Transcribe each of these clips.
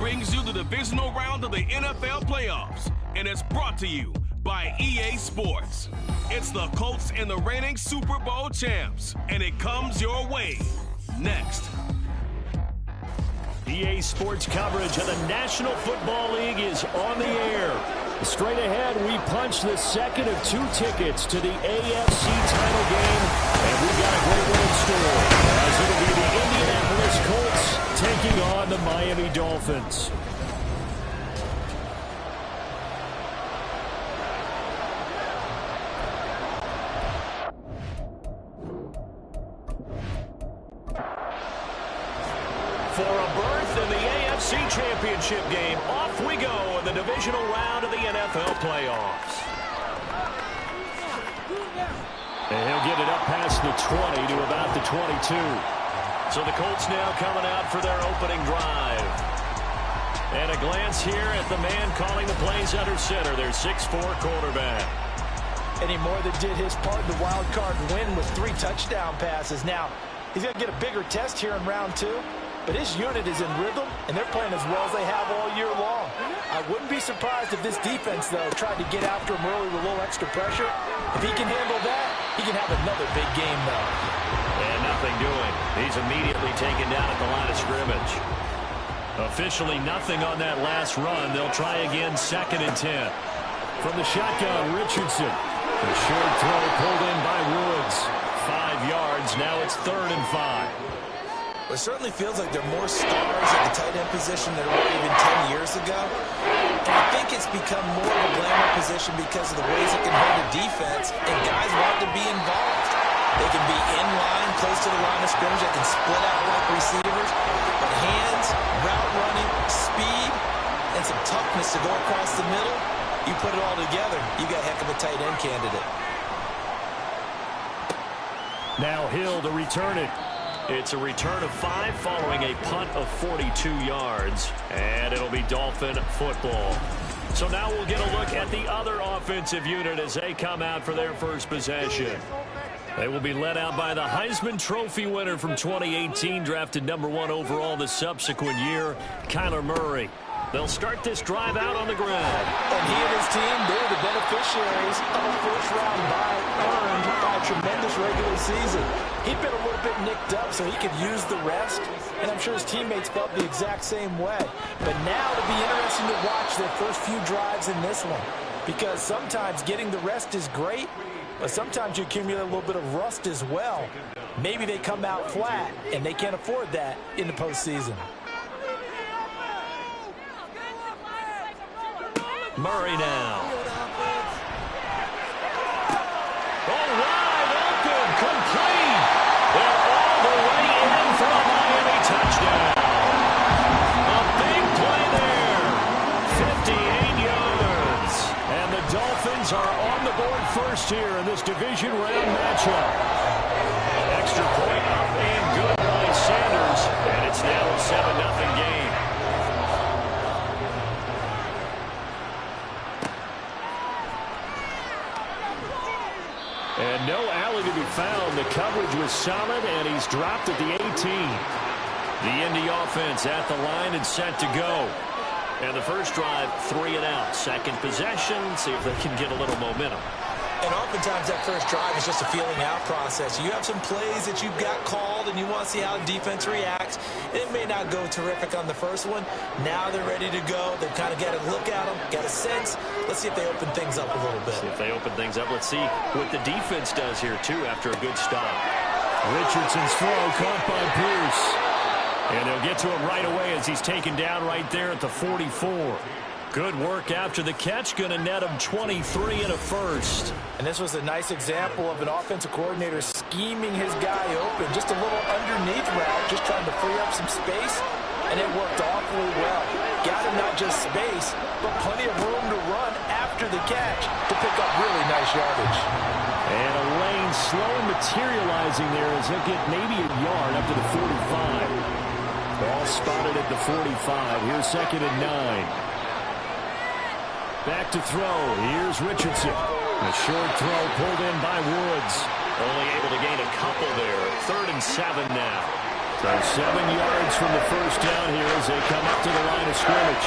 brings you the divisional round of the NFL playoffs, and it's brought to you by EA Sports. It's the Colts and the reigning Super Bowl champs, and it comes your way next. EA Sports coverage of the National Football League is on the air. Straight ahead, we punch the second of 2 tickets to the AFC title game, and we've got a great one in store, as it'll be the Indianapolis Colts taking on the Miami Dolphins. For a berth in the AFC Championship game, off we go in the divisional round of the NFL playoffs. And he'll get it up past the 20 to about the 22. So the Colts now coming out for their opening drive. And a glance here at the man calling the plays under center, their 6'4" quarterback. And he more than did his part in the wild card win with 3 touchdown passes. Now, he's going to get a bigger test here in round 2. But his unit is in rhythm, and they're playing as well as they have all year long. I wouldn't be surprised if this defense, though, tried to get after him early with a little extra pressure. If he can handle that, he can have another big game, though. And nothing doing. He's immediately taken down at the line of scrimmage. Officially nothing on that last run. They'll try again, 2nd and 10. From the shotgun, Richardson. The short throw pulled in by Woods. 5 yards. Now it's 3rd and 5. It certainly feels like there are more stars at the tight end position than there were even 10 years ago. And I think it's become more of a glamour position because of the ways it can hurt a defense, and guys want to be involved. They can be in line, close to the line of scrimmage. They can split out like receivers. But hands, route running, speed, and some toughness to go across the middle, you put it all together, you got a heck of a tight end candidate. Now Hill to return it. It's a return of 5 following a punt of 42 yards. And it'll be Dolphin football. So now we'll get a look at the other offensive unit as they come out for their first possession. They will be led out by the Heisman Trophy winner from 2018, drafted #1 overall the subsequent year, Kyler Murray. They'll start this drive out on the ground. And he and his team, they were the beneficiaries of a first-round bye earned by a tremendous regular season. He'd been a little bit nicked up, so he could use the rest, and I'm sure his teammates felt the exact same way. But now it'll be interesting to watch their first few drives in this one, because sometimes getting the rest is great, but sometimes you accumulate a little bit of rust as well. Maybe they come out flat, and they can't afford that in the postseason. Murray now. All wide open, complete. They're all the way in for a Miami touchdown. A big play there. 58 yards. And the Dolphins are on the board first here in this division round matchup. Extra point up and good by Sanders. And it's now a 7-0 game. And no alley to be found. The coverage was solid, and he's dropped at the 18. The Indy offense at the line and set to go. And the first drive, 3 and out. Second possession, see if they can get a little momentum. And oftentimes that first drive is just a feeling out process. You have some plays that you've got called and you want to see how the defense reacts. It may not go terrific on the first one. Now they're ready to go. They've kind of got a look at them, got a sense. Let's see if they open things up a little bit. See if they open things up. Let's see what the defense does here, too, after a good stop. Richardson's throw caught by Pierce. And they'll get to him right away as he's taken down right there at the 44. Good work after the catch. Going to net him 23 and a first. And this was a nice example of an offensive coordinator scheming his guy open. Just a little underneath route, just trying to free up some space. And it worked awfully well. Got him not just space, but plenty of room to run after the catch to pick up really nice yardage. And a lane slow materializing there as he'll get maybe a yard up to the 45. Ball spotted at the 45. Here's 2nd and 9. Back to throw. Here's Richardson. A short throw pulled in by Woods. Only able to gain a couple there. 3rd and 7 now. So 7 yards from the first down here as they come up to the line of scrimmage.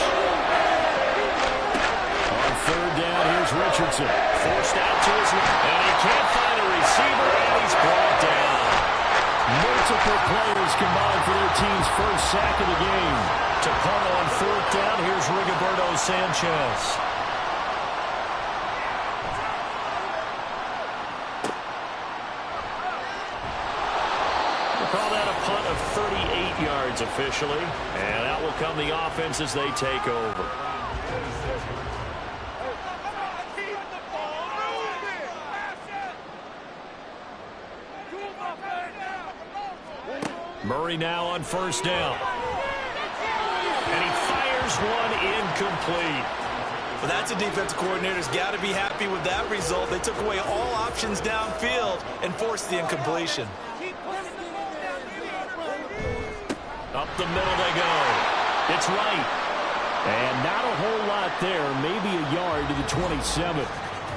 On third down, here's Richardson. Forced out to his left, and he can't find a receiver, and he's brought down. Multiple players combined for their team's first sack of the game. To punt on fourth down, here's Rigoberto Sanchez. We'll call that a punt of 38 yards officially, and out will come the offense as they take over. Murray now on first down. And he fires one incomplete. Well, that's a defensive coordinator's got to be happy with that result. They took away all options downfield and forced the incompletion. Up the middle they go. It's right. And not a whole lot there. Maybe a yard to the 27.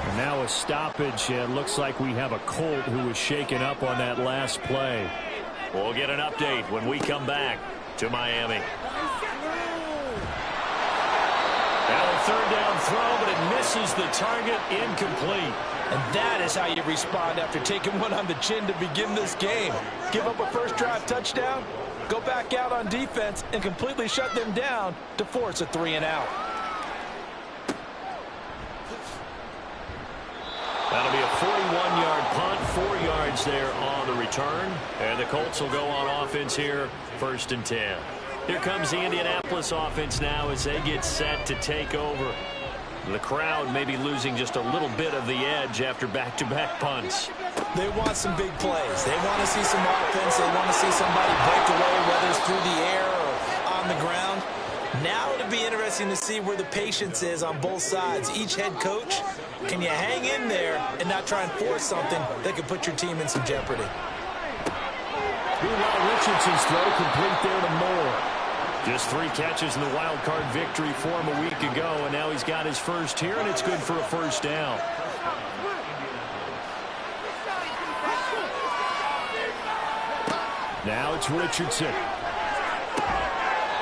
And now a stoppage. And looks like we have a Colt who was shaken up on that last play. We'll get an update when we come back to Miami. Now a third down throw, but it misses the target, incomplete. And that is how you respond after taking one on the chin to begin this game. Give up a first drive touchdown, go back out on defense, and completely shut them down to force a 3-and-out. That'll be a 41-yard punt, 4 yards there on the return. And the Colts will go on offense here, 1st and 10. Here comes the Indianapolis offense now as they get set to take over. The crowd may be losing just a little bit of the edge after back-to-back punts. They want some big plays. They want to see some offense. They want to see somebody break away, whether it's through the air or on the ground. Now it'll be interesting to see where the patience is on both sides. Each head coach, can you hang in there and not try and force something that could put your team in some jeopardy? Meanwhile, Richardson's throw complete there to Moore. Just 3 catches in the wild card victory for him a week ago, and now he's got his first here, and it's good for a first down. Now it's Richardson.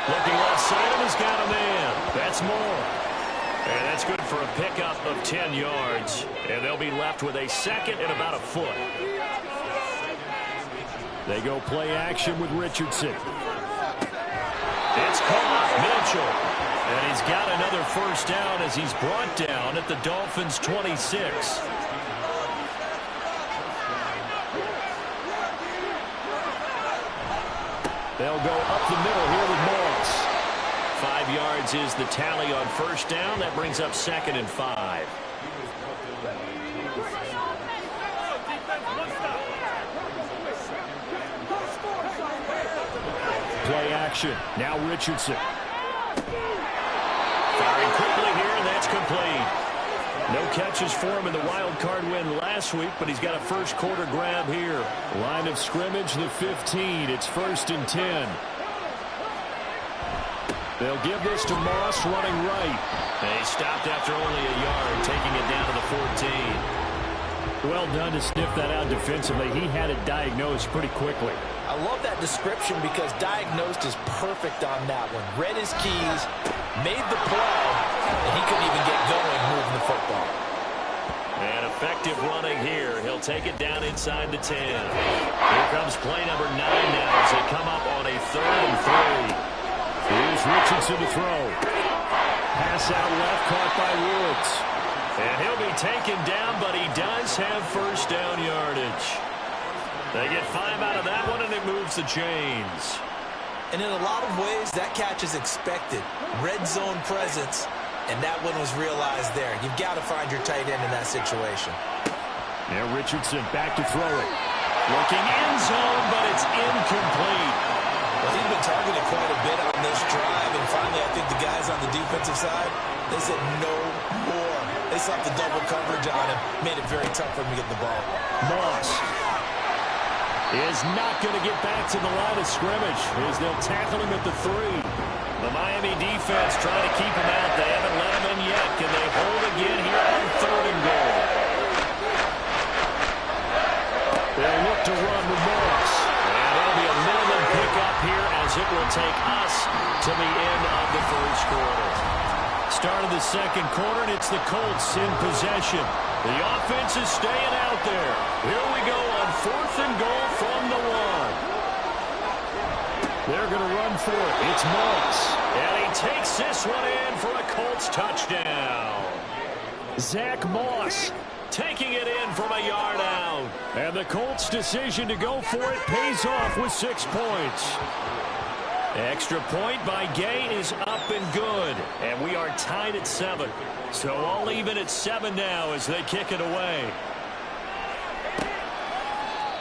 Looking left side, and he's got a man. That's Moore. And that's good for a pickup of 10 yards. And they'll be left with a second and about a foot. They go play action with Richardson. It's caught, Mitchell. And he's got another first down as he's brought down at the Dolphins' 26. They'll go up the middle here with Moss. 5 yards is the tally on first down. That brings up 2nd and 5. Play action. Now Richardson. Firing quickly here, and that's complete. No catches for him in the wild card win last week, but he's got a first quarter grab here. Line of scrimmage, the 15. It's 1st and 10. They'll give this to Moss running right. They stopped after only a yard, taking it down to the 14. Well done to sniff that out defensively. He had it diagnosed pretty quickly. I love that description because diagnosed is perfect on that one. Read his keys, made the play, and he couldn't even get going moving the football. And effective running here. He'll take it down inside the 10. Here comes play number 9 now as they come up on a 3rd and 3. Here's Richardson to throw. Pass out left, caught by Woods. And he'll be taken down, but he does have first down yardage. They get 5 out of that one, and it moves the chains. And in a lot of ways, that catch is expected. Red zone presence, and that one was realized there. You've got to find your tight end in that situation. Now Richardson back to throw it. Looking end zone, but it's incomplete. Well, he's been targeted quite a bit on this drive, and finally I think the guys on the defensive side, they said no more. They slapped the double coverage on him, made it very tough for him to get the ball. Moss is not going to get back to the line of scrimmage as they'll tackle him at the 3. The Miami defense trying to keep him out. They haven't let him in yet. Can they hold again here on 3rd and goal? They'll look to run with Moss. And it'll be a minimum pickup here as it will take us to the end of the first quarter. Start of the second quarter, and it's the Colts in possession. The offense is staying out there. Here we go on 4th and goal from the 1. They're going to run for it. It's Moss. And he takes this one in for a Colts touchdown. Zach Moss taking it in from a yard out. And the Colts' decision to go for it pays off with 6 points. Extra point by Gay is up and good. And we are tied at 7. So all even at 7 now as they kick it away.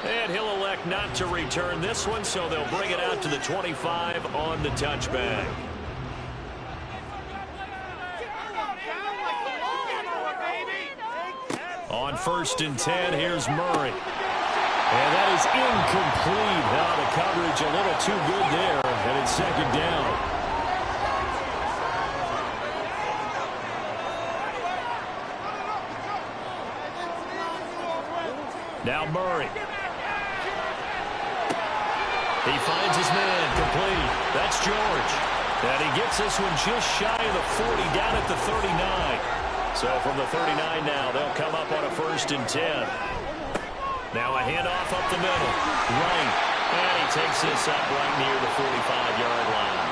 And he'll elect not to return this one, so they'll bring it out to the 25 on the touchback. On 1st and 10, here's Murray. And that is incomplete. Now the coverage a little too good there, and it's 2nd down. Now Murray. He finds his man, complete. That's George. And he gets this one just shy of the 40, down at the 39. So from the 39 now, they'll come up on a 1st and 10. Now a handoff up the middle. Right. And he takes this up right near the 45-yard line.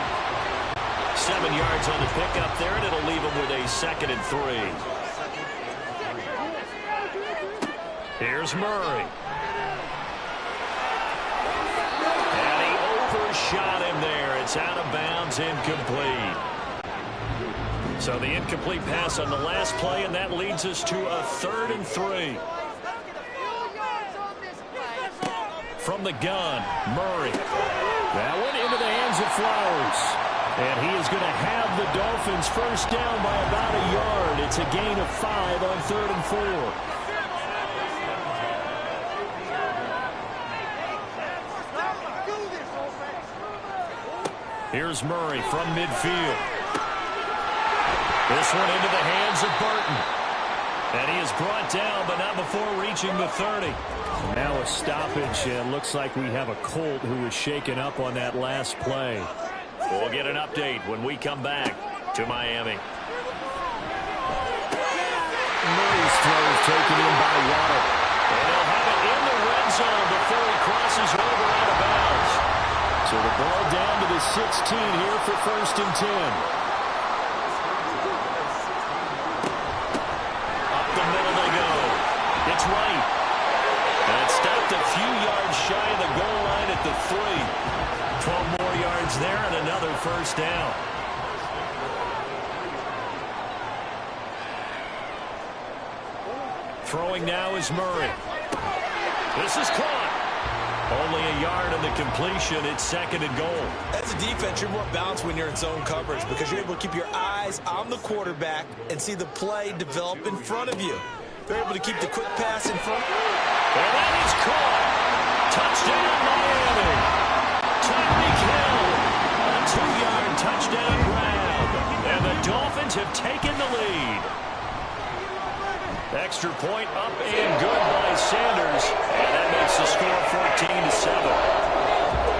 7 yards on the pickup there, and it'll leave him with a 2nd and 3. Here's Murray. And he overshot him there. It's out of bounds, incomplete. So the incomplete pass on the last play, and that leads us to a 3rd and 3. From the gun, Murray. That one into the hands of Flowers. And he is going to have the Dolphins first down by about a yard. It's a gain of 5 on 3rd and 4. Here's Murray from midfield. This one into the hands of Burton. And he is brought down, but not before reaching the 30. Now a stoppage, and looks like we have a Colt who was shaken up on that last play. We'll get an update when we come back to Miami. Murray's throw is taken in by Waddle. And he'll have it in the red zone before he crosses over out of bounds. So the ball down to the 16 here for 1st and 10. Up the middle they go. It's right. And it's stopped a few yards shy of the goal line at the 3. 12 more yards there and another 1st down. Throwing now is Murray. This is caught. Only a yard on the completion. It's 2nd and goal. As a defense, you're more balanced when you're in zone coverage because you're able to keep your eyes on the quarterback and see the play develop in front of you. They're able to keep the quick pass in front. And that is caught. Touchdown, Miami. Tyreek Hill. A 2-yard touchdown grab. And the Dolphins have taken the lead. Extra point up and good by Sanders. And that makes the score 14-7.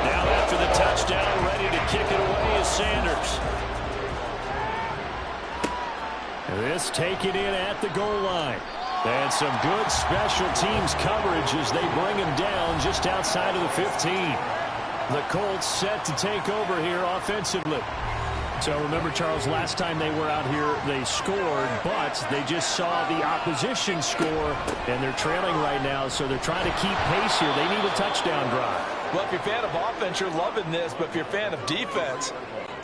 Now after the touchdown, ready to kick it away is Sanders. This taken in at the goal line. And some good special teams coverage as they bring him down just outside of the 15. The Colts set to take over here offensively. So remember, Charles, last time they were out here, they scored, but they just saw the opposition score, and they're trailing right now, so they're trying to keep pace here. They need a touchdown drive. Well, if you're a fan of offense, you're loving this, but if you're a fan of defense,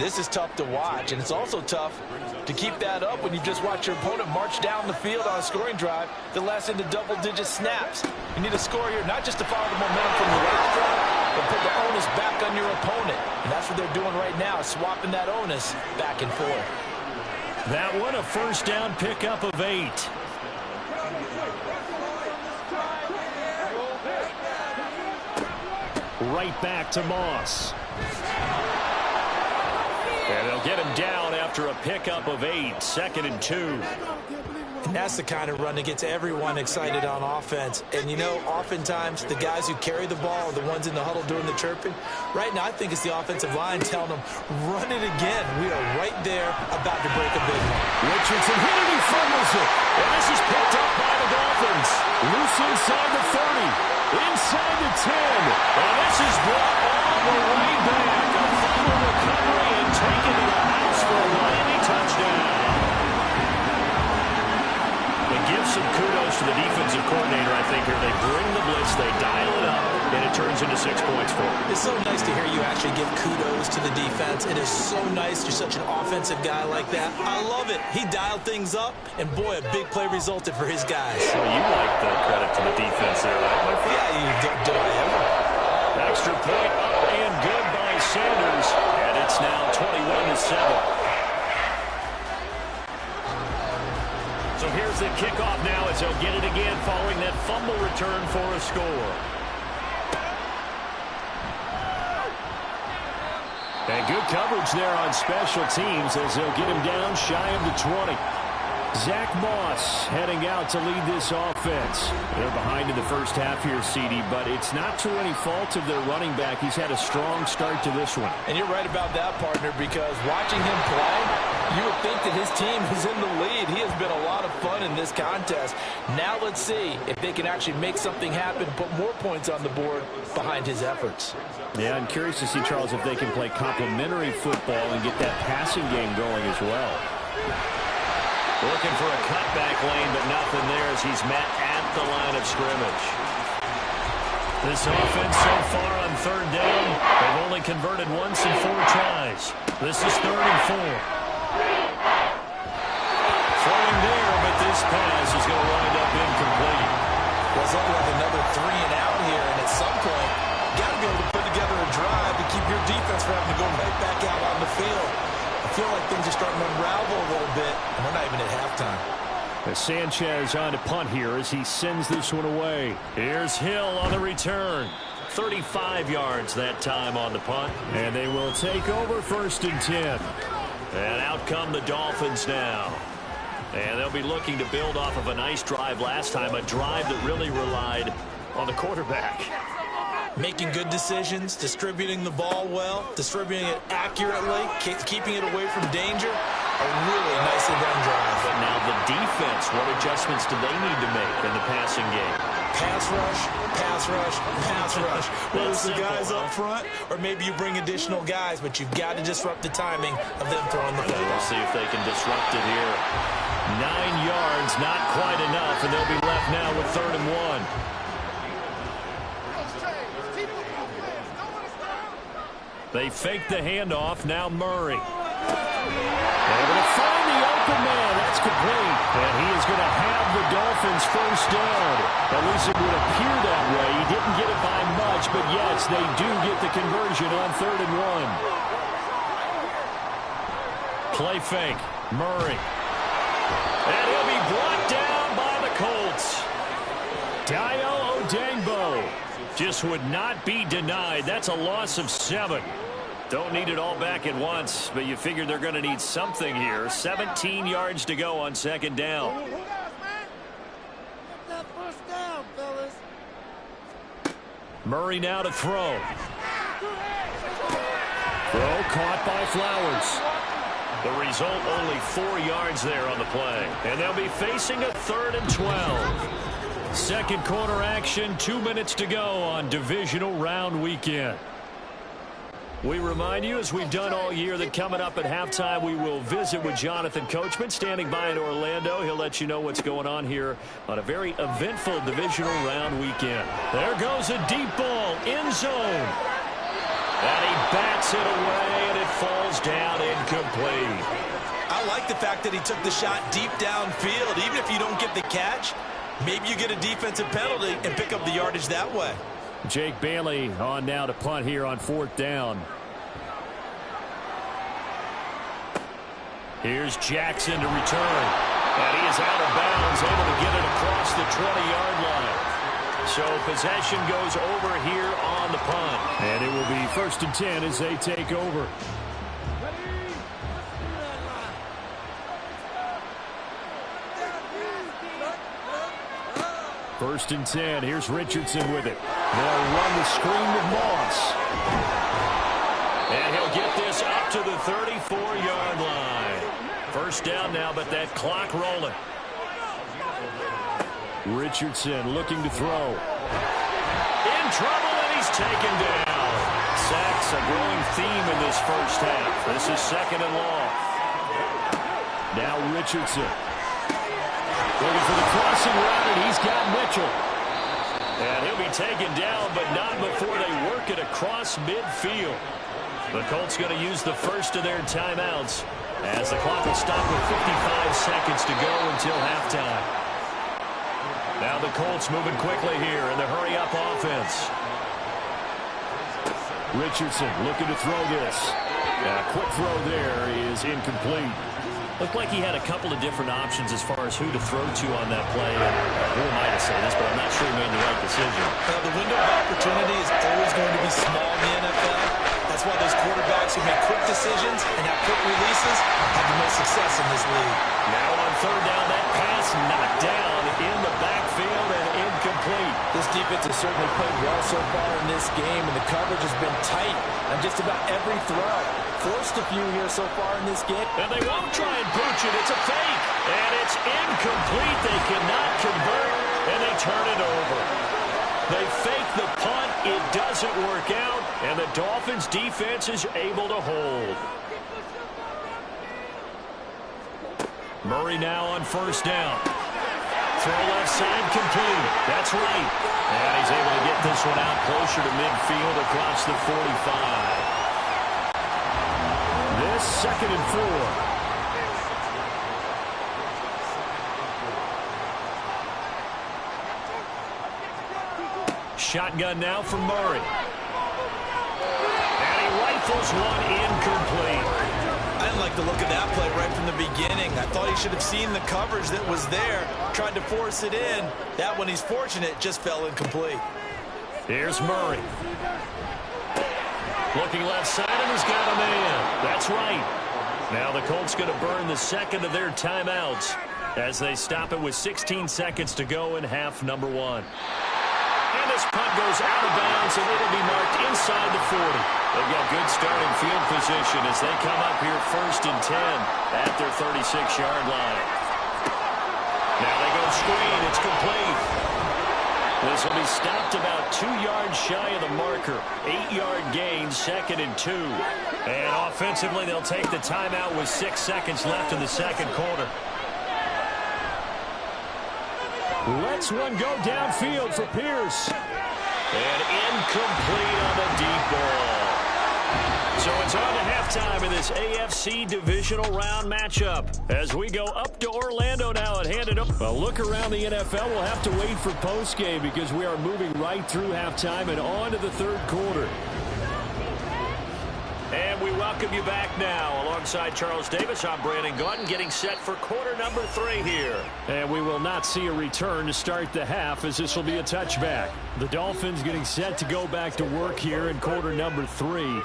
this is tough to watch, and it's also tough to keep that up when you just watch your opponent march down the field on a scoring drive that lasts into double-digit snaps. You need a score here, not just to follow the momentum from the last drive, but put the onus back on your opponent. And that's what they're doing right now, swapping that onus back and forth. That one a 1st down pickup of 8. Right back to Moss. And they'll get him down after a pickup of 8. 2nd and 2. And that's the kind of run that gets everyone excited on offense. And, you know, oftentimes the guys who carry the ball are the ones in the huddle doing the chirping. Right now, I think it's the offensive line telling them, run it again. We are right there about to break a big one. Richardson hit it, he fumbles it. And this is picked up by the Dolphins. Loose inside the 30, inside the 10. And this is brought all the way back. A fumble recovery and taken to the house for a Miami touchdown. Give some kudos to the defensive coordinator, I think, here. They bring the blitz, they dial it up, and it turns into 6 points for them. It's so nice to hear you actually give kudos to the defense. It is so nice you're such an offensive guy like that. I love it. He dialed things up, and boy, a big play resulted for his guys. Well, you like the credit to the defense there, right, my friend? Yeah, you do I ever. Extra point up and good by Sanders, and it's now 21-7. So here's the kickoff now as they'll get it again following that fumble return for a score. And good coverage there on special teams as they'll get him down shy of the 20. Zach Moss heading out to lead this offense. They're behind in the first half here, CD, but it's not to any fault of their running back. He's had a strong start to this one. And you're right about that, partner, because watching him play, you would think that his team is in the lead. He has been a lot of fun in this contest. Now let's see if they can actually make something happen, put more points on the board behind his efforts. Yeah, I'm curious to see, Charles, if they can play complementary football and get that passing game going as well. Looking for a cutback lane, but nothing there as he's met at the line of scrimmage. This offense so far on third down, they've only converted once in 4 tries. This is 3rd and 4. Throwing there, but this pass is going to wind up incomplete. Well, it's only like another 3 and out here, and at some point, you got to be able to put together a drive to keep your defense from having to go right back out on the field. I feel like things are starting to unravel a little bit, and we're not even at halftime. Sanchez on to punt here as he sends this one away. Here's Hill on the return. 35 yards that time on the punt. And they will take over 1st and 10. And out come the Dolphins now. And they'll be looking to build off of a nice drive last time, a drive that really relied on the quarterback. Making good decisions, distributing the ball well, distributing it accurately, keeping it away from danger. A really nicely run drive. But now the defense, what adjustments do they need to make in the passing game? Pass rush, pass rush, pass rush. Whether it's the guys up front or maybe you bring additional guys, but you've got to disrupt the timing of them throwing the football. We'll see if they can disrupt it here. 9 yards, not quite enough, and they'll be left now with 3rd and 1. They fake the handoff. Now Murray. Able to find the open man. That's complete. And he is going to have the Dolphins' first down. At least it would appear that way. He didn't get it by much, but yes, they do get the conversion on 3rd and 1. Play fake. Murray. And he'll be brought down by the Colts. Dayo Odeyingbo just would not be denied. That's a loss of 7. Don't need it all back at once, but you figure they're going to need something here. 17 yards to go on 2nd down. Murray now to throw. Throw caught by Flowers. The result, only 4 yards there on the play. And they'll be facing a 3rd and 12. 2nd quarter action, 2 minutes to go on divisional round weekend. We remind you, as we've done all year, that coming up at halftime, we will visit with Jonathan Coachman, standing by in Orlando. He'll let you know what's going on here on a very eventful divisional round weekend. There goes a deep ball, end zone. And he bats it away, and it falls down incomplete. I like the fact that he took the shot deep downfield. Even if you don't get the catch, maybe you get a defensive penalty and pick up the yardage that way. Jake Bailey on now to punt here on 4th down. Here's Jackson to return. And he is out of bounds, able to get it across the 20-yard line. So possession goes over here on the punt. And it will be 1st and 10 as they take over. First and 10. Here's Richardson with it. They'll run the screen with Moss. And he'll get this up to the 34-yard line. First down now, but that clock rolling. Richardson looking to throw. In trouble, and he's taken down. Sacks a growing theme in this first half. This is second and long. Now Richardson. Looking for the crossing route, and he's got Mitchell. And he'll be taken down, but not before they work it across midfield. The Colts going to use the first of their timeouts as the clock will stop with 55 seconds to go until halftime. Now the Colts moving quickly here in the hurry-up offense. Richardson looking to throw this. A quick throw there is incomplete. Looked like he had a couple of different options as far as who to throw to on that play. Who am I to say this, but I'm not sure he made the right decision. The window of opportunity is always going to be small in the NFL. That's why those quarterbacks who make quick decisions and have quick releases have the most success in this league. Now on third down, that pass knocked down in the backfield and incomplete. This defense has certainly played well so far in this game, and the coverage has been tight on just about every throw. Forced a few here so far in this game. And they won't try and pooch it. It's a fake. And it's incomplete. They cannot convert, and they turn it over. They fake the punt. It doesn't work out, and the Dolphins' defense is able to hold. Murray now on first down. Throw left side complete. That's right. And he's able to get this one out closer to midfield across the 45. This second and 4. Shotgun now for Murray. And he rifles one incomplete. I didn't like the look of that play right from the beginning. I thought he should have seen the coverage that was there, tried to force it in. That one, he's fortunate, just fell incomplete. Here's Murray. Looking left side, and he's got a man. That's right. Now the Colts going to burn the second of their timeouts as they stop it with 16 seconds to go in half number 1. And this punt goes out of bounds, and it'll be marked inside the 40. They've got good starting field position as they come up here first and 10 at their 36-yard line. Now they go screen. It's complete. This will be stopped about 2 yards shy of the marker. 8-yard gain, second and 2. And offensively, they'll take the timeout with 6 seconds left in the second quarter. Lets one go downfield for Pierce. And incomplete on the deep ball. So it's on to halftime in this AFC divisional round matchup. As we go up to Orlando now and hand it up. A look around the NFL. We'll have to wait for postgame because we are moving right through halftime and on to the third quarter. And we welcome you back now. Alongside Charles Davis, I'm Brandon Gaudin, getting set for quarter number 3 here. And we will not see a return to start the half, as this will be a touchback. The Dolphins getting set to go back to work here in quarter number 3.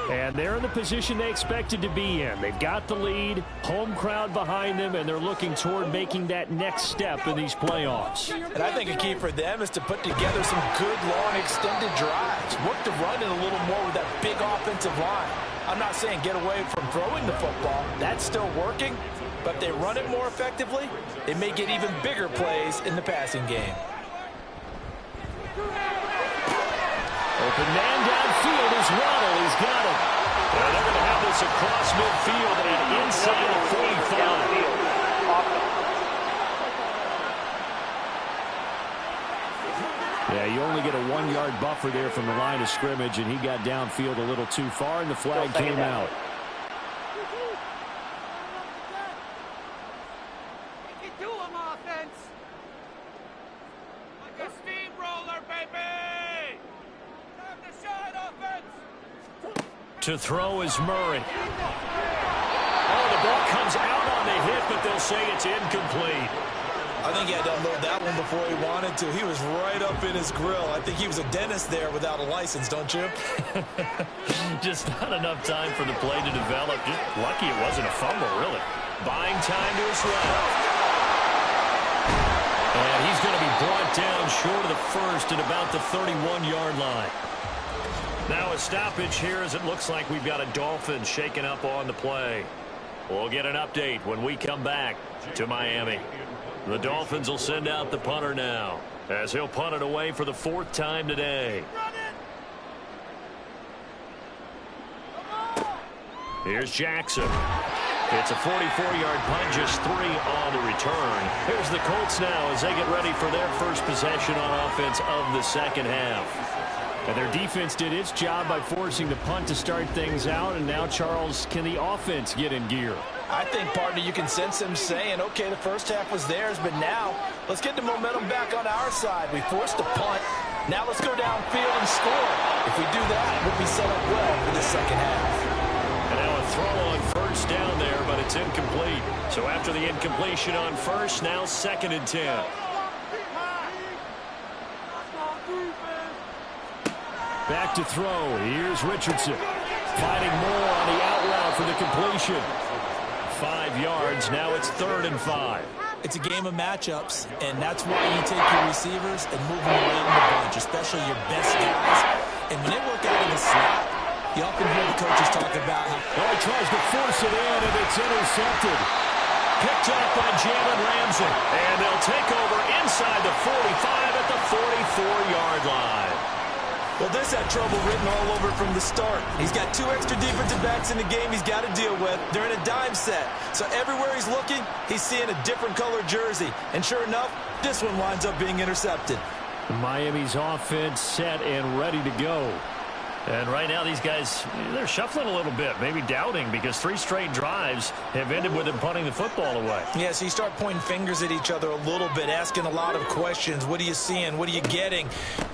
And they're in the position they expected to be in. They've got the lead, home crowd behind them, and they're looking toward making that next step in these playoffs. And I think a key for them is to put together some good, long, extended drives. Work the run in a little more with that big offensive line. I'm not saying get away from throwing the football. That's still working. But if they run it more effectively, it may get even bigger plays in the passing game. Open man downfield is Waddle. He's got it. And they're going to have this across midfield and inside the 45. Yeah, you only get a 1-yard buffer there from the line of scrimmage, and he got downfield a little too far, and the flag came out. To throw is Murray. Oh, the ball comes out on the hit, but they'll say it's incomplete. I think he had to unload that one before he wanted to. He was right up in his grill. I think he was a dentist there without a license, don't you? Just not enough time for the play to develop. Just lucky it wasn't a fumble, really. Buying time to his left. And And he's going to be brought down short of the first at about the 31-yard line. Now a stoppage here as it looks like we've got a Dolphin shaking up on the play. We'll get an update when we come back to Miami. The Dolphins will send out the punter now as he'll punt it away for the 4th time today. Here's Jackson. It's a 44-yard punt, just 3 on the return. Here's the Colts now as they get ready for their first possession on offense of the second half. And their defense did its job by forcing the punt to start things out. And now, Charles, can the offense get in gear? I think, partner, you can sense them saying, okay, the first half was theirs, but now let's get the momentum back on our side. We forced a punt. Now let's go downfield and score. If we do that, we'll be set up well for the second half. And now a throw on first down there, but it's incomplete. So after the incompletion on first, now 2nd and 10. Back to throw. Here's Richardson. Finding more on the out route for the completion. 5 yards. Now it's 3rd and 5. It's a game of matchups, and that's why you take your receivers and move them around the bunch, especially your best guys. And when they work out of the slot, you often hear the coaches talk about how... Well, he tries to force it in, and it's intercepted. Picked up by Jalen Ramsey. And they'll take over inside the 45 at the 44-yard line. Well, this had trouble written all over from the start. He's got 2 extra defensive backs in the game he's got to deal with. They're in a dime set. So everywhere he's looking, he's seeing a different color jersey. And sure enough, this one winds up being intercepted. Miami's offense set and ready to go. And right now these guys, they're shuffling a little bit, maybe doubting, because 3 straight drives have ended with them punting the football away. Yeah, so you start pointing fingers at each other a little bit, asking a lot of questions. What are you seeing? What are you getting?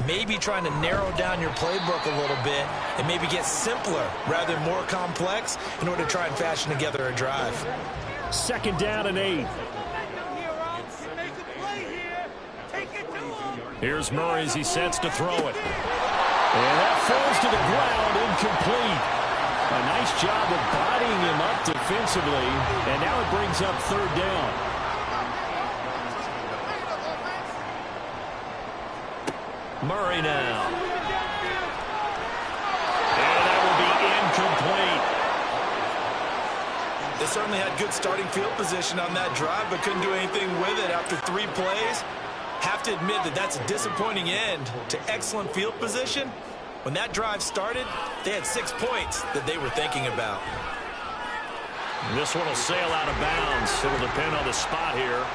Maybe trying to narrow down your playbook a little bit and maybe get simpler rather than more complex in order to try and fashion together a drive. 2nd down and 8. Here's Murray as he sets to throw it. And that falls to the ground, incomplete. A nice job of bodying him up defensively, and now it brings up 3rd down. Murray now. And that will be incomplete. They certainly had good starting field position on that drive, but couldn't do anything with it after 3 plays. Have to admit that that's a disappointing end to excellent field position. When that drive started, they had 6 points that they were thinking about. This one will sail out of bounds. It'll depend on the spot here.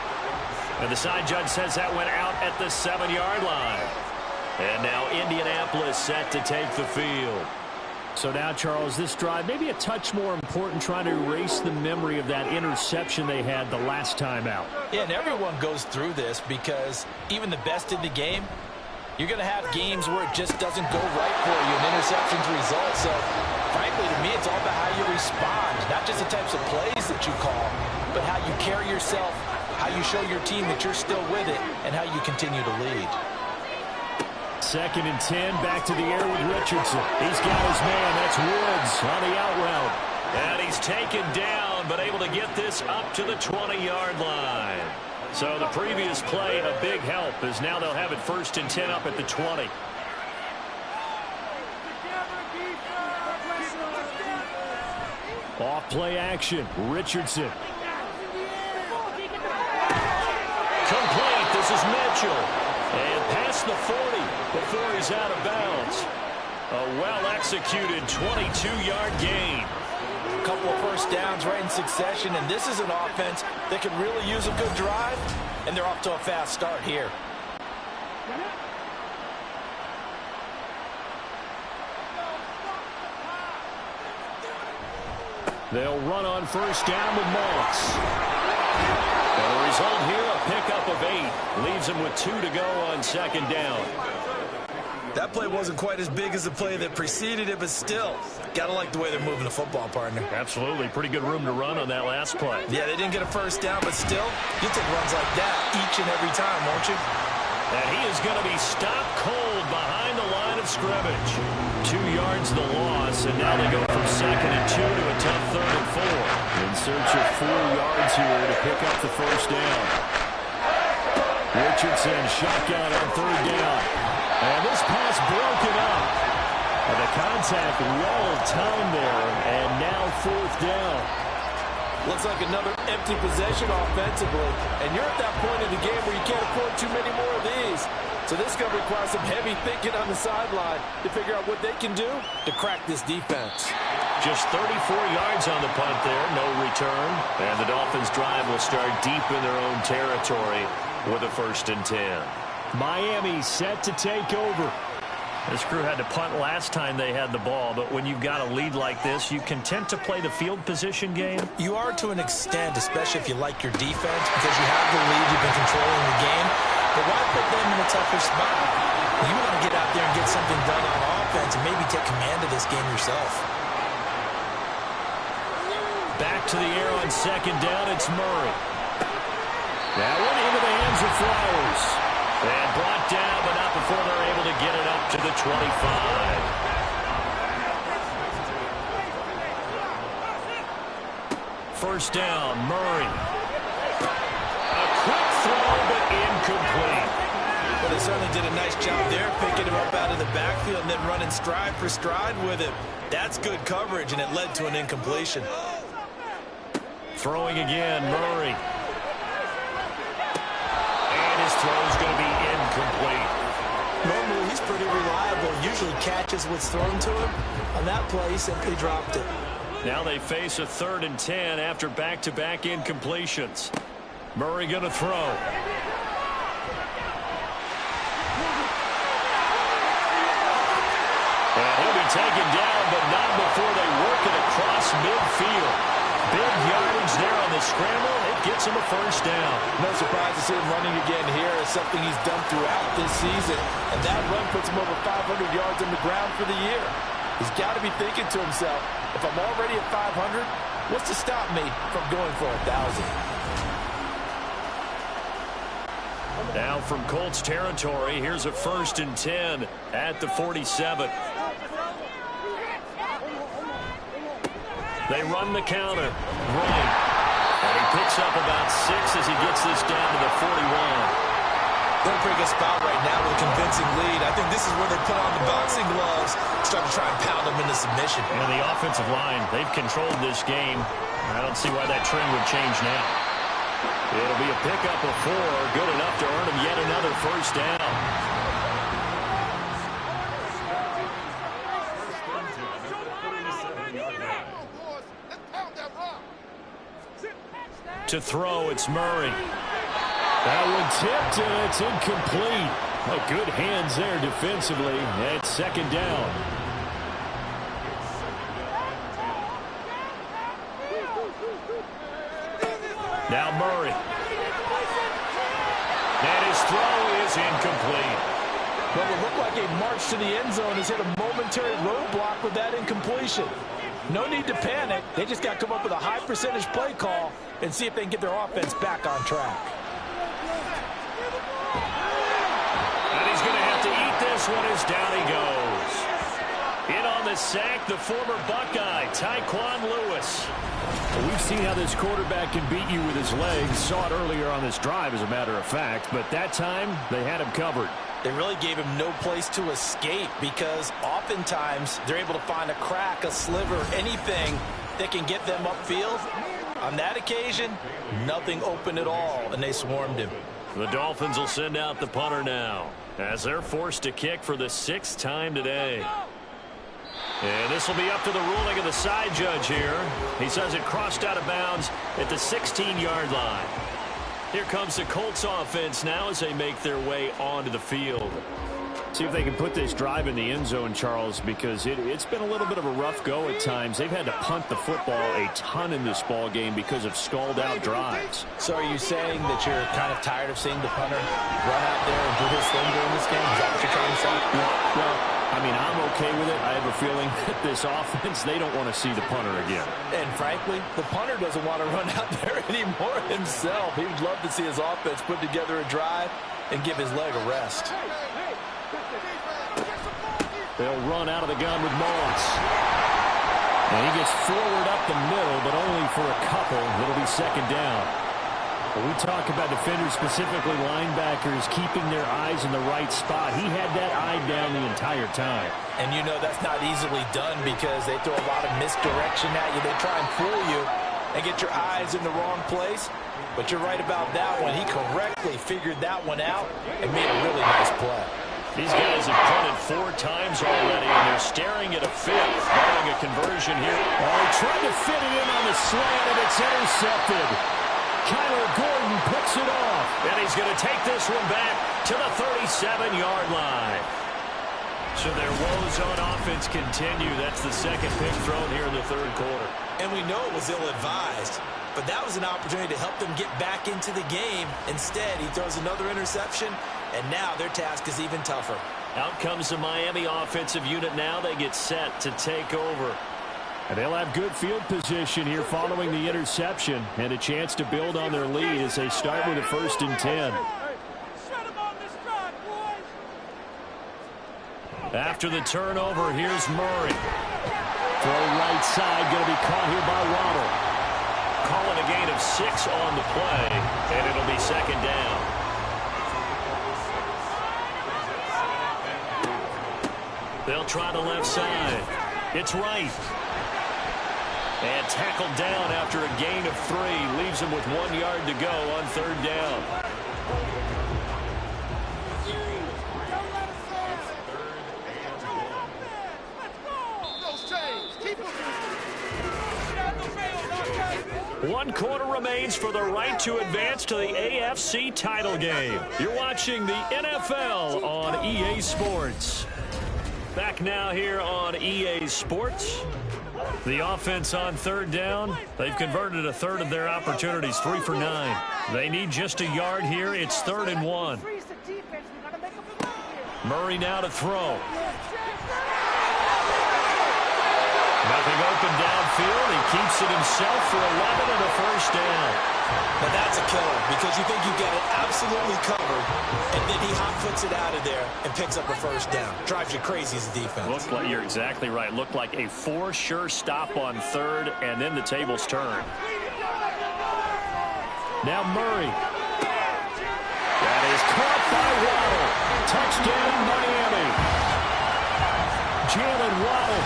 And the side judge says that went out at the 7-yard line. And now Indianapolis set to take the field. So now, Charles, this drive maybe a touch more important, trying to erase the memory of that interception they had the last time out. Yeah, and everyone goes through this because even the best in the game, you're going to have games where it just doesn't go right for you, and interceptions result. So, frankly, to me, it's all about how you respond, not just the types of plays that you call, but how you carry yourself, how you show your team that you're still with it, and how you continue to lead. 2nd and 10, back to the air with Richardson. He's got his man, that's Woods on the out route. And he's taken down, but able to get this up to the 20-yard line. So the previous play, a big help, as now they'll have it 1st and 10 up at the 20. Off play action, Richardson. Complete, this is Mitchell. And past the 40 before he's out of bounds. A well-executed 22-yard gain. A couple of first downs right in succession, and this is an offense that could really use a good drive, and they're off to a fast start here. They'll run on first down with Moss. And the result here, a pickup of 8. Leaves him with 2 to go on 2nd down. That play wasn't quite as big as the play that preceded it, but still, gotta like the way they're moving the football, partner. Absolutely. Pretty good room to run on that last play. Yeah, they didn't get a first down, but still, you'll take runs like that each and every time, won't you? And he is going to be stopped cold behind the line of scrimmage. 2 yards the loss, and now they go from 2nd and 2 to a tough 3rd and 4. In search of 4 yards here to pick up the first down. Richardson shotgun on third down. And this pass broken up. And the contact well timed there. And now fourth down. Looks like another empty possession offensively. And you're at that point in the game where you can't afford too many more of these. So this is going to require some heavy thinking on the sideline to figure out what they can do to crack this defense. Just 34 yards on the punt there, no return. And the Dolphins' drive will start deep in their own territory with a 1st and 10. Miami set to take over. This crew had to punt last time they had the ball, but when you've got a lead like this, you content to play the field position game? You are to an extent, especially if you like your defense, because you have the lead, you've been controlling the game. But why put them in a tougher spot? You want to get out there and get something done on offense and maybe take command of this game yourself. Back to the air on 2nd down, it's Murray. That one into the hands of Flowers. And brought down, but not before they're able to get it up to the 25. First down, Murray. A quick throw, but incomplete. Well, they certainly did a nice job there, picking him up out of the backfield and then running stride for stride with him. That's good coverage, and it led to an incompletion. Throwing again, Murray. His throw is going to be incomplete. Normally, he's pretty reliable. Usually catches what's thrown to him. On that play, he simply dropped it. Now they face a 3rd and 10 after back-to-back incompletions. Murray going to throw. And he'll be taken down, but not before they work it across midfield. Big yardage there on the scramble. It gets him a 1st down. No surprise to see him running again here. It's something he's done throughout this season. And that run puts him over 500 yards on the ground for the year. He's got to be thinking to himself, if I'm already at 500, what's to stop me from going for 1,000? Now from Colts territory, here's a 1st and 10 at the 47. They run the counter. Running. And he picks up about 6 as he gets this down to the 41. They're in a pretty good spot right now with a convincing lead. I think this is where they put on the boxing gloves, start to try and pound them into submission. And the offensive line, they've controlled this game. I don't see why that trend would change now. It'll be a pickup of 4, good enough to earn him yet another 1st down. To throw, it's Murray. That one tipped, and it's incomplete. Oh, good hands there defensively. And 2nd down. Now Murray. And his throw is incomplete. What would look like a march to the end zone has hit a momentary roadblock with that incompletion. No need to panic. They just got to come up with a high percentage play call and see if they can get their offense back on track. And he's going to have to eat this one as down he goes. In on the sack, the former Buckeye, Tyquan Lewis. Well, we've seen how this quarterback can beat you with his legs. Saw it earlier on this drive, as a matter of fact. But that time, they had him covered. They really gave him no place to escape because oftentimes they're able to find a crack, a sliver, anything that can get them upfield. On that occasion, nothing open at all, and they swarmed him. The Dolphins will send out the punter now as they're forced to kick for the 6th time today. And this will be up to the ruling of the side judge here. He says it crossed out of bounds at the 16-yard line. Here comes the Colts offense now as they make their way onto the field. See if they can put this drive in the end zone, Charles, because it's been a little bit of a rough go at times. They've had to punt the football a ton in this ball game because of stalled-out drives. So are you saying that you're kind of tired of seeing the punter run out there and do his thing during this game? Is that what you're trying to say? Well, I mean, I'm okay with it. I have a feeling that this offense, they don't want to see the punter again. And frankly, the punter doesn't want to run out there anymore himself. He would love to see his offense put together a drive and give his leg a rest. They'll run out of the gun with Mullins. And he gets forward up the middle, but only for a couple. It'll be 2nd down. When we talk about defenders, specifically linebackers, keeping their eyes in the right spot, he had that eye down the entire time. And you know that's not easily done because they throw a lot of misdirection at you. They try and fool you and get your eyes in the wrong place. But you're right about that one. He correctly figured that one out and made a really nice play. These guys have punted 4 times already, and they're staring at a 5th, barring a conversion here. Oh, trying to fit it in on the slant, and it's intercepted. Kyler Gordon picks it off. And he's going to take this one back to the 37-yard line. So their woes on offense continue. That's the second pick thrown here in the third quarter. And we know it was ill-advised, but that was an opportunity to help them get back into the game. Instead, he throws another interception, and now their task is even tougher. Out comes the Miami offensive unit now. They get set to take over. And they'll have good field position here following the interception and a chance to build on their lead as they start with a 1st and 10. After the turnover, here's Murray. Throw right side, going to be caught here by Waddle. Calling a gain of 6 on the play, and it'll be 2nd down. They'll try the left side. It's right. And tackled down after a gain of 3. Leaves him with 1 yard to go on 3rd down. One quarter remains for the right to advance to the AFC title game. You're watching the NFL on EA Sports. Back now here on EA Sports. The offense on 3rd down. They've converted a third of their opportunities, 3 for 9. They need just a yard here. It's 3rd and 1. Murray now to throw. Nothing open downfield. He keeps it himself for 11 and a 1st down. Now that's a killer because you think you get it absolutely covered, and then he hot-foots it out of there and picks up a 1st down. Drives you crazy as a defense. Looked like, you're exactly right. Looked like a 4 sure stop on 3rd, and then the tables turn. Now Murray. That is caught by Waddle. Touchdown, Miami. Jalen Waddle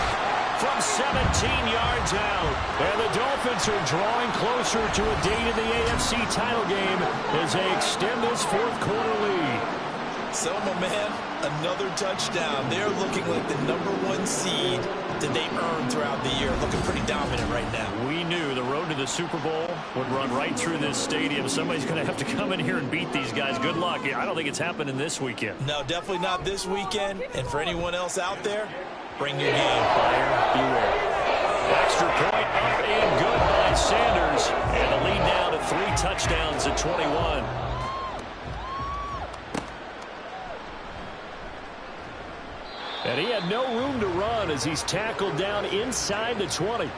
from 17 yards out. And the Dolphins are drawing closer to a date in the AFC title game as they extend this 4th quarter lead. So, my man, another touchdown. They're looking like the #1 seed that they earned throughout the year. Looking pretty dominant right now. We knew the road to the Super Bowl would run right through this stadium. Somebody's going to have to come in here and beat these guys. Good luck. I don't think it's happening this weekend. No, definitely not this weekend. And for anyone else out there, bring your game. Buyer beware. Extra point up and good by Sanders. And the lead down to 3 touchdowns at 21. And he had no room to run as he's tackled down inside the 20.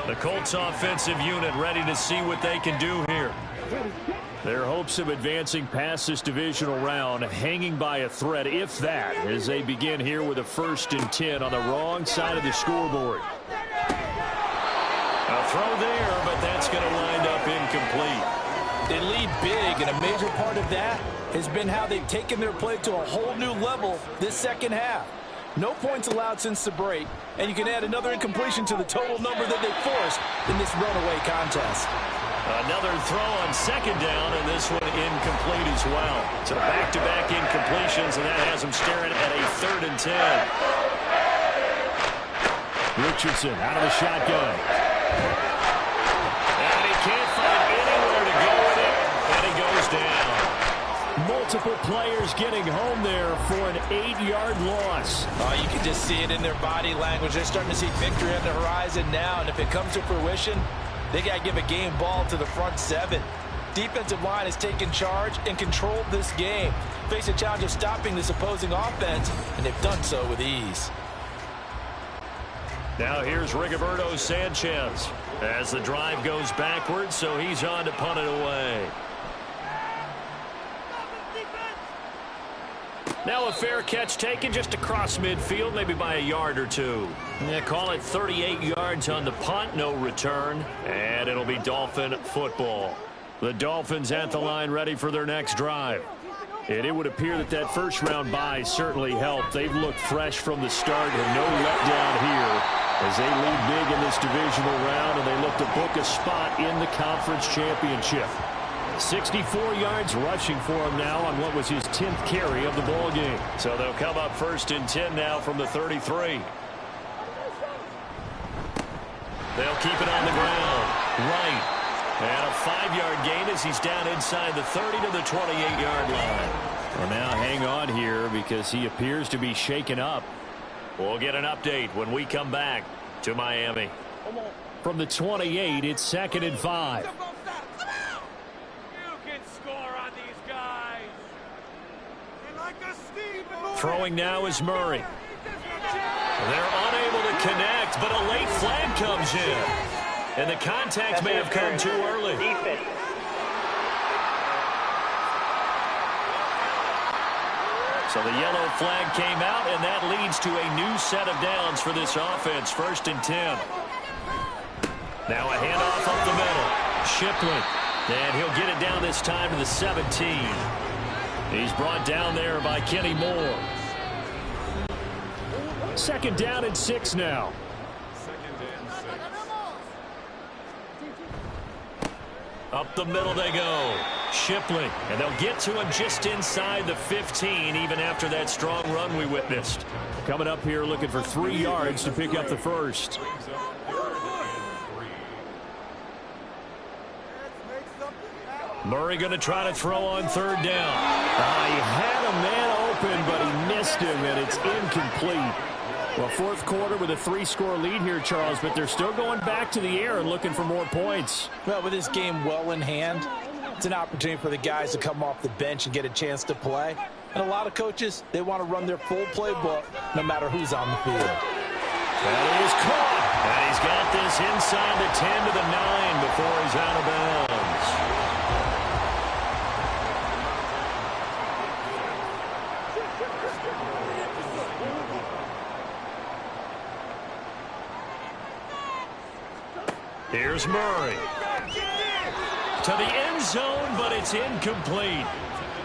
The Colts offensive unit ready to see what they can do here. Their hopes of advancing past this divisional round hanging by a thread, if that, as they begin here with a 1st and 10 on the wrong side of the scoreboard. A throw there, but that's going to wind up incomplete. They lead big, and a major part of that has been how they've taken their play to a whole new level this 2nd half. No points allowed since the break, and you can add another incompletion to the total number that they forced in this runaway contest. Another throw on 2nd down, and this one incomplete as well. So back-to-back incompletions, and that has them staring at a 3rd and 10. Richardson out of the shotgun. And he can't find anywhere to go with it, and he goes down. Multiple players getting home there for an 8-yard loss. Oh, you can just see it in their body language. They're starting to see victory on the horizon now, and if it comes to fruition, they got to give a game ball to the front 7. Defensive line has taken charge and controlled this game. Face a challenge of stopping this opposing offense, and they've done so with ease. Now here's Rigoberto Sanchez as the drive goes backwards, so he's on to punt it away. Now a fair catch taken just across midfield, maybe by a yard or 2. Yeah, call it 38 yards on the punt, no return, and it'll be Dolphin football. The Dolphins at the line ready for their next drive. And it would appear that that first round bye certainly helped. They've looked fresh from the start and no letdown here as they lead big in this divisional round, and they look to book a spot in the conference championship. 64 yards rushing for him now on what was his 10th carry of the ball game. So they'll come up 1st and 10 now from the 33. They'll keep it on the ground. Right. And a 5-yard gain as he's down inside the 30 to the 28-yard line. Well, now hang on here because he appears to be shaken up. We'll get an update when we come back to Miami. From the 28, it's 2nd and 5. You can score on these guys. Throwing now is Murray. They're unable to connect, but a late flag comes in. And the contact may have come too early. So the yellow flag came out, and that leads to a new set of downs for this offense. 1st and 10. Now a handoff up the middle. Shipley. And he'll get it down this time to the 17. He's brought down there by Kenny Moore. 2nd down and 6 now. Up the middle they go. Shipley. And they'll get to him just inside the 15, even after that strong run we witnessed. Coming up here looking for 3 yards to pick up the first. Murray going to try to throw on 3rd down. He had a man open, but he missed him, and it's incomplete. Well, 4th quarter with a 3-score lead here, Charles, but they're still going back to the air and looking for more points. Well, with this game well in hand, it's an opportunity for the guys to come off the bench and get a chance to play. And a lot of coaches, they want to run their full playbook no matter who's on the field. That is caught. And he's got this inside the 10 to the 9 before he's out of bounds. Here's Murray. To the end zone, but it's incomplete.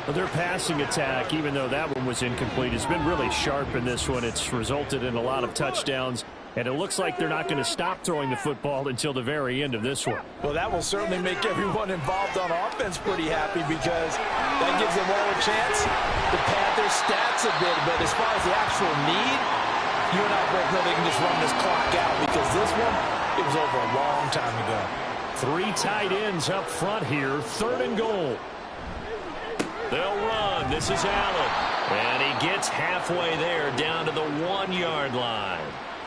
Well, their passing attack, even though that one was incomplete, has been really sharp in this one. It's resulted in a lot of touchdowns, and it looks like they're not going to stop throwing the football until the very end of this one. Well, that will certainly make everyone involved on offense pretty happy because that gives them all a chance to pad their stats a bit. But as far as the actual need, you and I both know they can just run this clock out because this one, it was over a long time ago. 3 tight ends up front here. 3rd and goal. They'll run. This is Allen. And he gets halfway there down to the 1-yard line.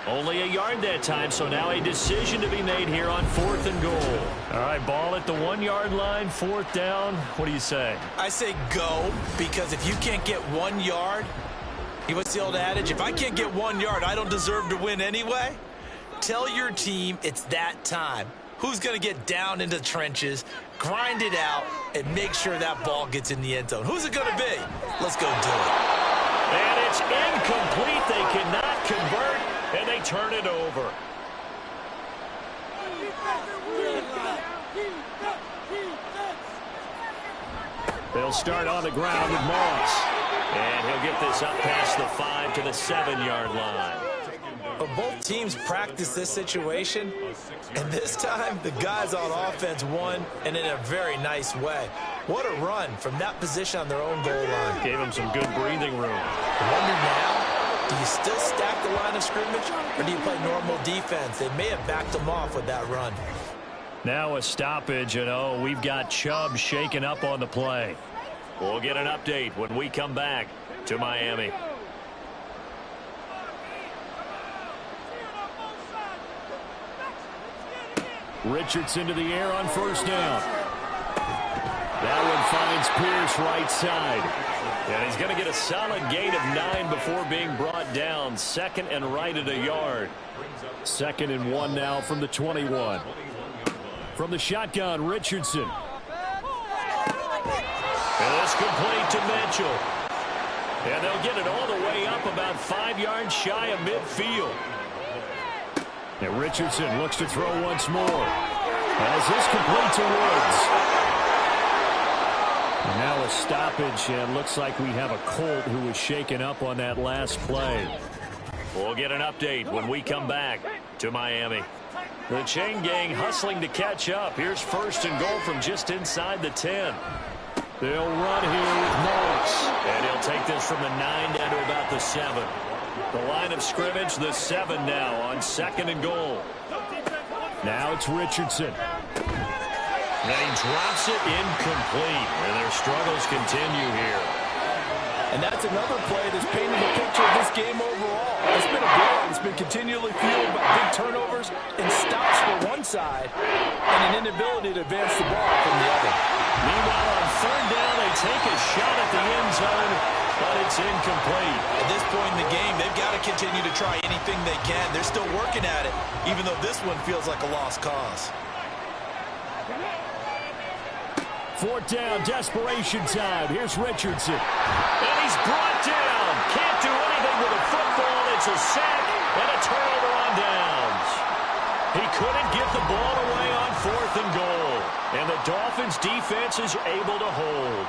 Only a yard that time, so now a decision to be made here on 4th and goal. All right, ball at the 1-yard line, 4th down. What do you say? I say go, because if you can't get 1 yard, what's the old adage? If I can't get 1 yard, I don't deserve to win anyway. Tell your team it's that time. Who's going to get down into the trenches, grind it out, and make sure that ball gets in the end zone? Who's it going to be? Let's go do it. And it's incomplete. They cannot convert, and they turn it over. They'll start on the ground with Moss. And he'll get this up past the 5 to the 7-yard line. But both teams practice this situation, and this time the guys on offense won, and in a very nice way. What a run from that position on their own goal line. Gave them some good breathing room. I wonder now, do you still stack the line of scrimmage, or do you play normal defense? They may have backed them off with that run. Now a stoppage, and we've got Chubb shaken up on the play. We'll get an update when we come back to Miami. Richardson to the air on 1st down. That one finds Pierce right side. And he's going to get a solid gain of 9 before being brought down. 2nd and right at a yard. 2nd and 1 now from the 21. From the shotgun, Richardson. And it's complete to Mitchell. And they'll get it all the way up about 5 yards shy of midfield. And Richardson looks to throw once more. As this complete to Woods. And now a stoppage, and looks like we have a Colt who was shaken up on that last play. We'll get an update when we come back to Miami. The chain gang hustling to catch up. Here's first and goal from just inside the 10. They'll run here with Morris. And he'll take this from the 9 down to about the 7. The line of scrimmage, the 7 now on second and goal. Now it's Richardson. And he drops it incomplete. And their struggles continue here. And that's another play that's painted the picture of this game overall. It's been a blowout. It's been continually fueled by big turnovers and stops for one side and an inability to advance the ball from the other. Meanwhile, on third down, they take a shot at the end zone, but it's incomplete. At this point in the game, they've got to continue to try anything they can. They're still working at it, even though this one feels like a lost cause. Fourth down, desperation time. Here's Richardson. And he's brought down. Can't do anything with a football. It's a sack and a turnover on downs. He couldn't get the ball away on fourth and goal. And the Dolphins' defense is able to hold.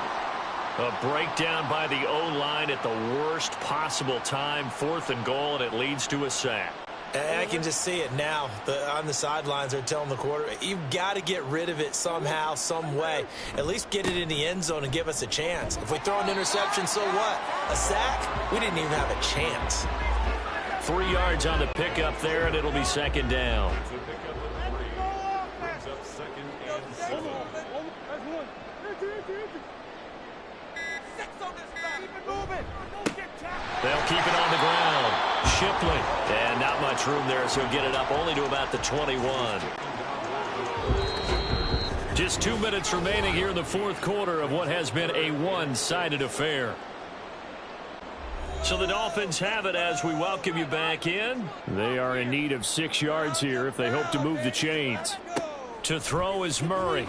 A breakdown by the O-line at the worst possible time. Fourth and goal, and it leads to a sack. I can just see it now. On the sidelines, they're telling the quarterback, you've got to get rid of it somehow, some way. At least get it in the end zone and give us a chance. If we throw an interception, so what? A sack? We didn't even have a chance. 3 yards on the pickup there, and it'll be second down. They'll keep it on the ground. Shipley. And not much room there, so he'll get it up only to about the 21. Just 2 minutes remaining here in the fourth quarter of what has been a one-sided affair. So the Dolphins have it as we welcome you back in. They are in need of 6 yards here if they hope to move the chains. To throw is Murray.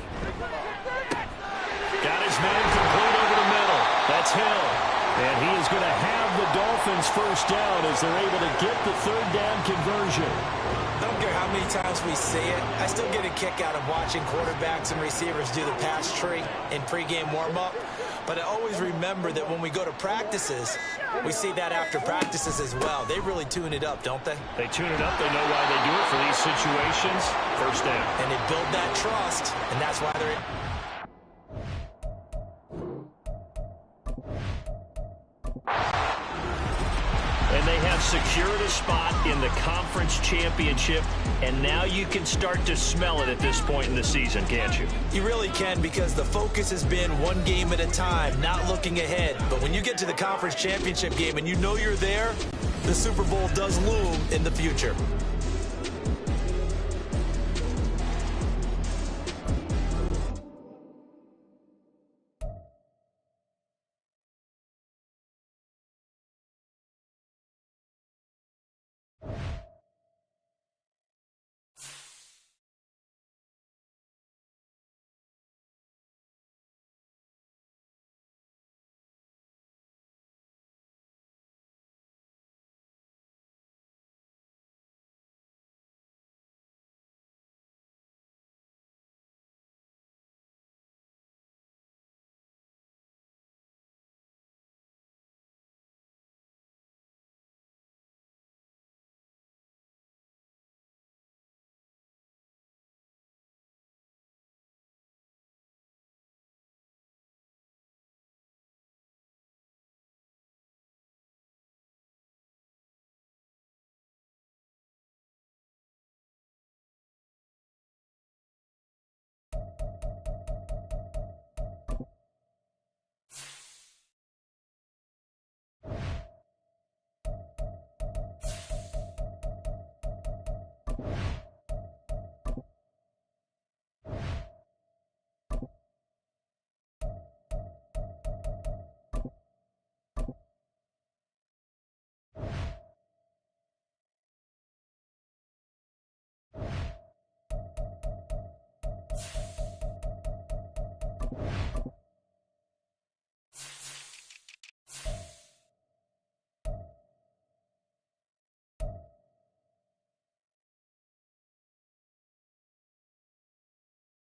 Got his man complete over the middle. That's Hill. And he is going to have the Dolphins first down as they're able to get the third down conversion. Don't care how many times we see it. I still get a kick out of watching quarterbacks and receivers do the pass tree in pregame warm-up. But I always remember that when we go to practices, we see that after practices as well. They really tune it up, don't they? They tune it up. They know why they do it for these situations. First down. And they build that trust, and that's why they're... And they have secured a spot in the conference championship, and now you can start to smell it at this point in the season, can't you? You really can, because the focus has been one game at a time, not looking ahead. But when you get to the conference championship game and you know you're there, the Super Bowl does loom in the future.